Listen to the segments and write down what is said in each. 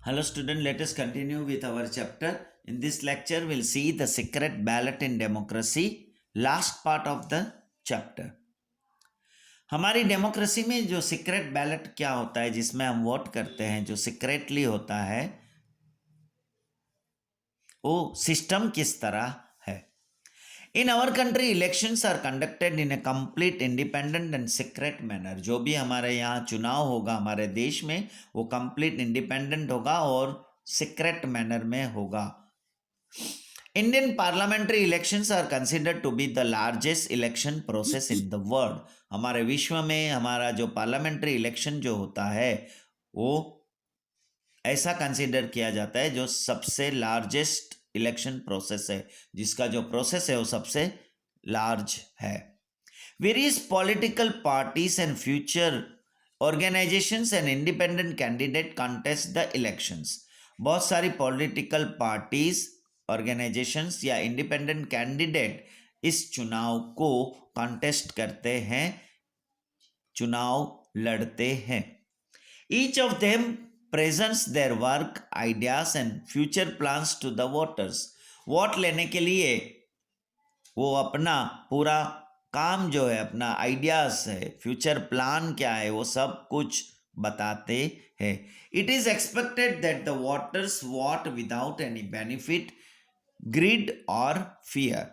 Hello student, let us continue with our chapter. In this lecture, we'll see the secret ballot in democracy, last part of the chapter. हमारी democracy में जो secret ballot क्या होता है, जिसमें हम vote करते हैं, जो सीक्रेटली होता है, वो सिस्टम किस तरह है. In our country elections are conducted in a complete independent and secret manner. जो भी हमारे यहाँ चुनाव होगा हमारे देश में, वो कंप्लीट इंडिपेंडेंट होगा और सीक्रेट मैनर में होगा. Indian parliamentary elections are considered to be the largest election process in the world. हमारे विश्व में हमारा जो पार्लियामेंट्री इलेक्शन जो होता है वो ऐसा कंसिडर किया जाता है जो सबसे लार्जेस्ट इलेक्शन प्रोसेस है, जिसका जो प्रोसेस है वो सबसे लार्ज है. Various political parties and future organizations and independent candidate contest the elections. बहुत सारी पॉलिटिकल पार्टीज, ऑर्गेनाइजेशंस या इंडिपेंडेंट कैंडिडेट इस चुनाव को कॉन्टेस्ट करते हैं, चुनाव लड़ते हैं. Each of them presents their work, ideas and future plans to the voters. Vote लेने के लिए वो अपना पूरा काम जो है, अपना आइडियाज है, फ्यूचर प्लान क्या है, वो सब कुछ बताते हैं. It is expected that the voters vote without any benefit, greed और फियर.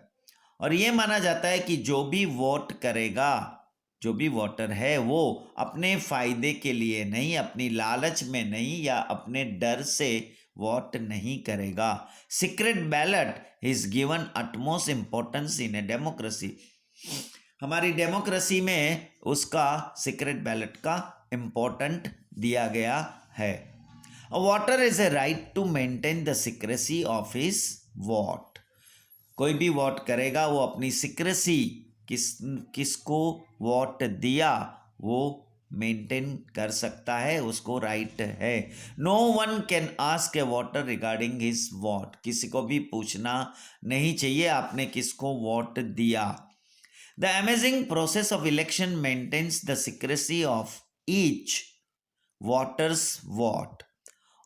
और ये माना जाता है कि जो भी वोट करेगा, जो भी वोटर है, वो अपने फायदे के लिए नहीं, अपनी लालच में नहीं या अपने डर से वोट नहीं करेगा. Secret ballot is given utmost importance in a democracy. हमारी डेमोक्रेसी में उसका सीक्रेट बैलेट का इंपॉर्टेंट दिया गया है. A voter is a right to maintain the secrecy of his vote. कोई भी वोट करेगा वो अपनी सीक्रेसी, किसको वोट दिया, वो मेंटेन कर सकता है, उसको राइट है. No one can ask a voter regarding his vote. किसी को भी पूछना नहीं चाहिए आपने किसको वोट दिया. The amazing process of election maintains the secrecy of each voters vote.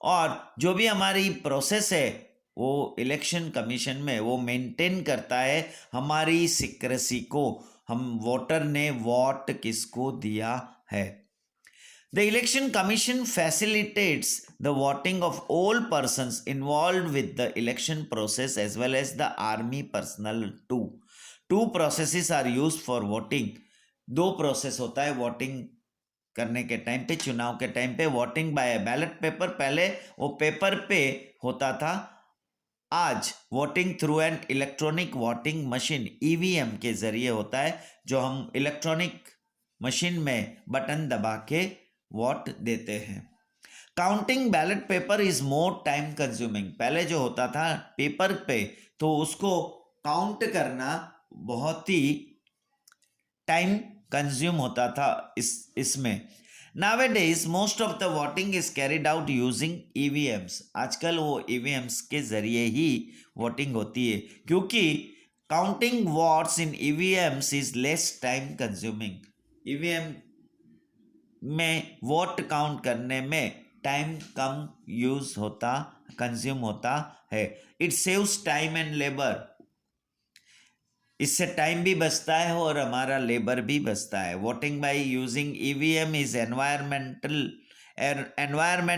और जो भी हमारी प्रोसेस है वो इलेक्शन कमीशन में वो मेंटेन करता है हमारी सीक्रेसी को, हम वोटर ने वोट किसको दिया है. The election commission facilitates the voting of all persons involve with the election process as well as the army personnel too. Two processes are used for voting. दो प्रोसेस होता है voting करने के time पे, चुनाव के टाइम पे. Voting bye ballot paper, पहले वो पेपर पे होता था. आज voting through an electronic voting machine, EVM के जरिए होता है, जो हम इलेक्ट्रॉनिक मशीन में बटन दबा के वोट देते हैं. Counting ballot paper is more time consuming. पहले जो होता था पेपर पे, तो उसको काउंट करना बहुत ही टाइम कंज्यूम होता था इसमें. Nowadays, most of the voting is carried out using EVMs. आजकल वो EVMs के जरिए ही वोटिंग होती है, क्योंकि counting votes in EVMs is less time consuming. EVM में वोट काउंट करने में टाइम कम यूज होता, कंज्यूम होता है. It saves time and labour. इससे टाइम भी बचता है और हमारा लेबर भी बचता है. Voting by using EVM is environment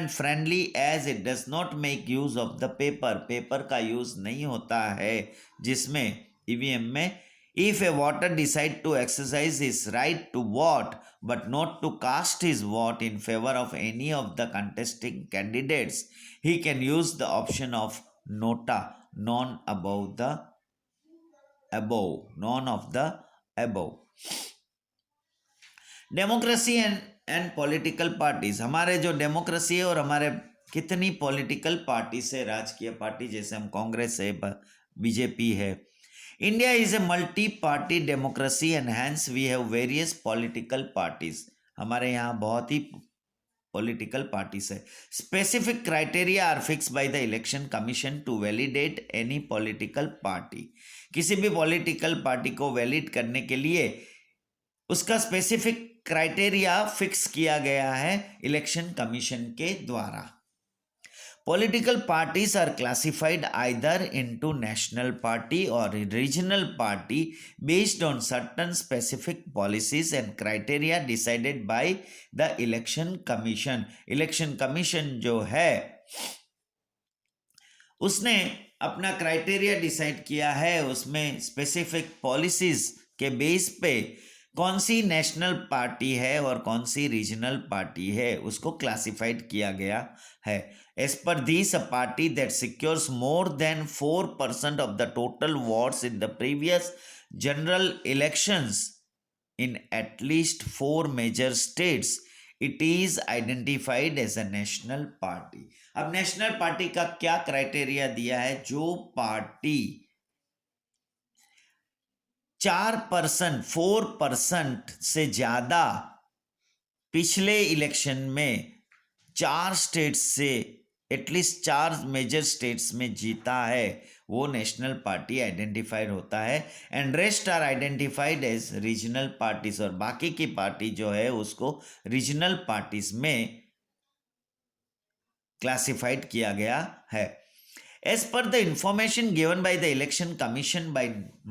friendly as it does not make use of the paper. Paper का यूज नहीं होता है जिसमें ईवीएम में. If a voter decide to exercise his right to vote but not to cast his vote in favour of any of the contesting candidates, he can use the option of NOTA, none above the above, none of the above. Democracy and political parties. हमारे जो democracy है और हमारे कितनी political parties है, राजकीय party, जैसे हम कांग्रेस है, बीजेपी है. India is a multi party democracy and hence we have various political parties. हमारे यहाँ बहुत ही पॉलिटिकल पार्टीज है. Specific criteria are fix by the election commission to validate any political party. किसी भी पॉलिटिकल पार्टी को valid करने के लिए उसका स्पेसिफिक क्राइटेरिया फिक्स किया गया है इलेक्शन कमीशन के द्वारा. Political parties are classified either into national party or regional party based on certain specific policies and criteria decided by the election commission. Election commission जो है उसने अपना क्राइटेरिया डिसाइड किया है, उसमें स्पेसिफिक पॉलिसीज के बेस पे कौन सी नेशनल पार्टी है और कौन सी रीजनल पार्टी है उसको क्लासिफाइड किया गया है. As per this, a party that secures more than 4% of the total votes in the previous general elections in at least 4 major states, it is identified as a national party. अब national party का क्या criteria दिया है? जो party 4% से ज्यादा पिछले election में 4 स्टेट्स से एटलीस्ट 4 मेजर स्टेट्स में जीता है, वो नेशनल पार्टी आइडेंटिफाइड होता है. And rest are identified as regional parties, और बाकी की पार्टी जो है उसको रीजनल पार्टीज में क्लासिफाइड किया गया है. As per the information given by the election commission by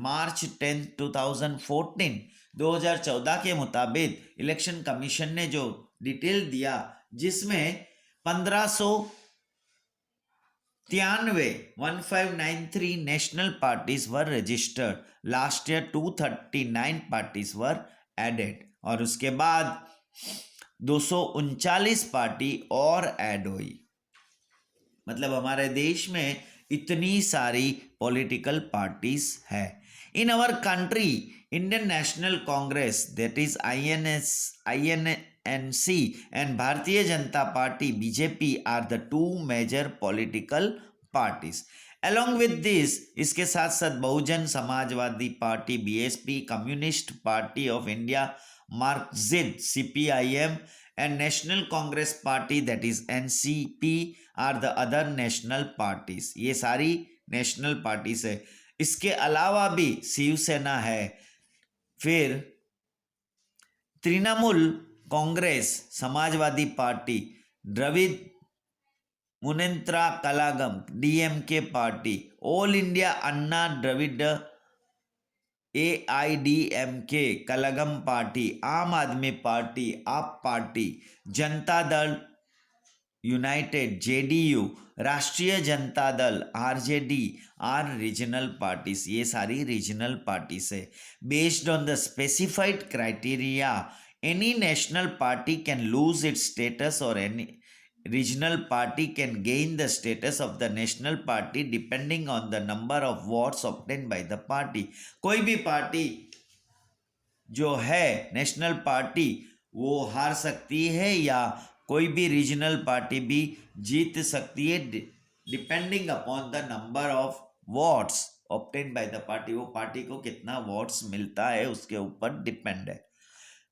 March 10, 2014, 2014 के मुताबिक इलेक्शन कमीशन ने जो डिटेल दिया जिसमें 1593 national parties were registered. Last year 239 parties were added, और उसके बाद 239 पार्टी और ऐड हुई. मतलब हमारे देश में इतनी सारी पॉलिटिकल पार्टीज है. In our country, Indian National Congress, that is INC and Bharatiya Janata Party BJP are the two major political parties. Along with this, इसके साथ साथ Bahujan Samajwadi party BSP, communist party of India Marxist CPIM and National Congress Party that is NCP are the other national parties. ये सारी national parties है. इसके अलावा भी शिवसेना है, फिर Trinamool Congress, Samajwadi party, Dravida Munnetra Kazhagam DMK party, all India Anna Dravida AIDMK Kazhagam party, Aam Aadmi party आप party, Janata Dal United JDU, राष्ट्रीय Janata Dal RJD are regional parties. ये सारी रीजनल पार्टीज है. Based on the specified criteria, any national party can lose its status or any regional party can gain the status of the national party depending on the number of votes obtained by the party. कोई भी party जो है national party वो हार सकती है या कोई भी रीजनल पार्टी भी जीत सकती है depending upon the number of votes obtained by the party. वो पार्टी को कितना वोट्स मिलता है उसके ऊपर डिपेंड है.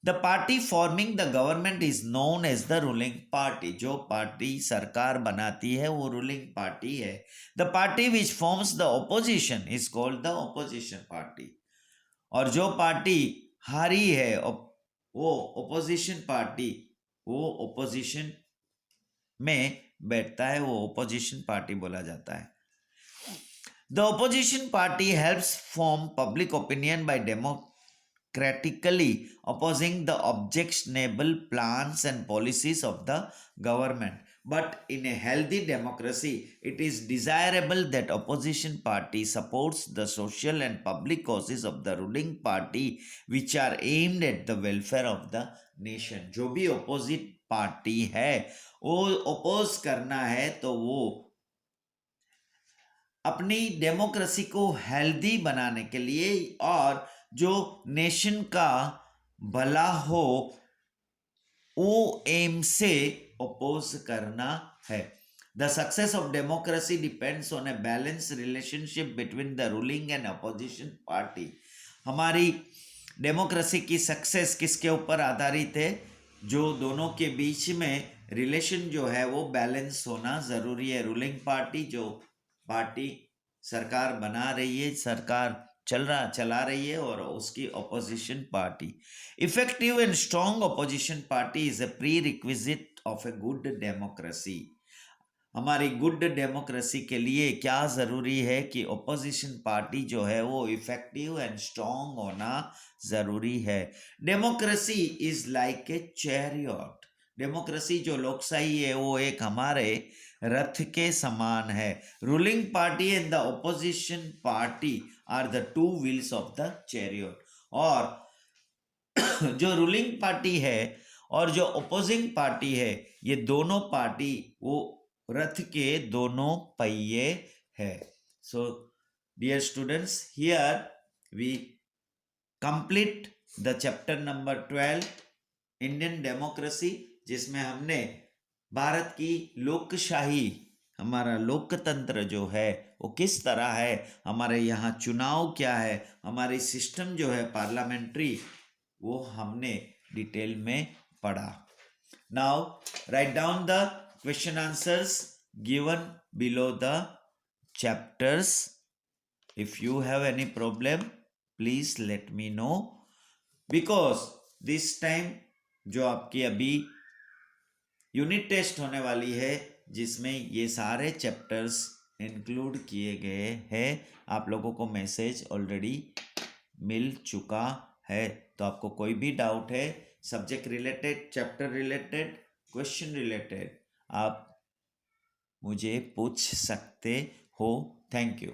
The party forming the government is known as the ruling party. जो पार्टी सरकार बनाती है वो ruling party है. The party which forms the opposition is called the opposition party. और जो पार्टी हारी है वो opposition party, वो opposition में बैठता है, वो opposition party बोला जाता है. The opposition party helps form public opinion by democratically opposing the objectionable plans and policies of the government. But in a healthy democracy, it is desirable that opposition party supports the social and public causes of the ruling party which are aimed at the welfare of the nation. जो भी opposite party है वो oppose करना है तो वो अपनी democracy को हेल्दी बनाने के लिए और जो नेशन का भला हो वो एम से अपोज करना है. The success of democracy depends on a balance relationship between the ruling and opposition party. हमारी डेमोक्रेसी की सक्सेस किसके ऊपर आधारित है? जो दोनों के बीच में रिलेशन जो है वो बैलेंस होना ज़रूरी है. रूलिंग पार्टी जो पार्टी सरकार बना रही है, सरकार चला रही है, और उसकी opposition party. Effective and strong opposition party is a pre requisite of a good democracy. हमारी गुड डेमोक्रेसी के लिए क्या ज़रूरी है कि ओपोजिशन पार्टी जो है वो इफेक्टिव एंड स्ट्रॉन्ग होना ज़रूरी है। Democracy is like a chariot. Democracy जो लोकशाही है वो एक हमारे रथ के समान है। Ruling party and the opposition party are the two wheels of the chariot. और जो रूलिंग पार्टी है और जो ओपोजिंग पार्टी है, ये दोनों पार्टी वो रथ के दोनों पहिए है। So dear students, here we complete the chapter number 12 Indian democracy, जिसमें हमने भारत की लोकशाही, हमारा लोकतंत्र जो है वो किस तरह है, हमारे यहाँ चुनाव क्या है, हमारी सिस्टम जो है पार्लियामेंट्री, वो हमने डिटेल में पढ़ा। Now write down the question answers given below the chapters. If you have any problem please let me know, because this time जो आपकी अभी यूनिट टेस्ट होने वाली है जिसमें ये सारे चैप्टर्स इंक्लूड किए गए हैं, आप लोगों को मैसेज ऑलरेडी मिल चुका है। तो आपको कोई भी डाउट है subject related, chapter related, question related, आप मुझे पूछ सकते हो। Thank you.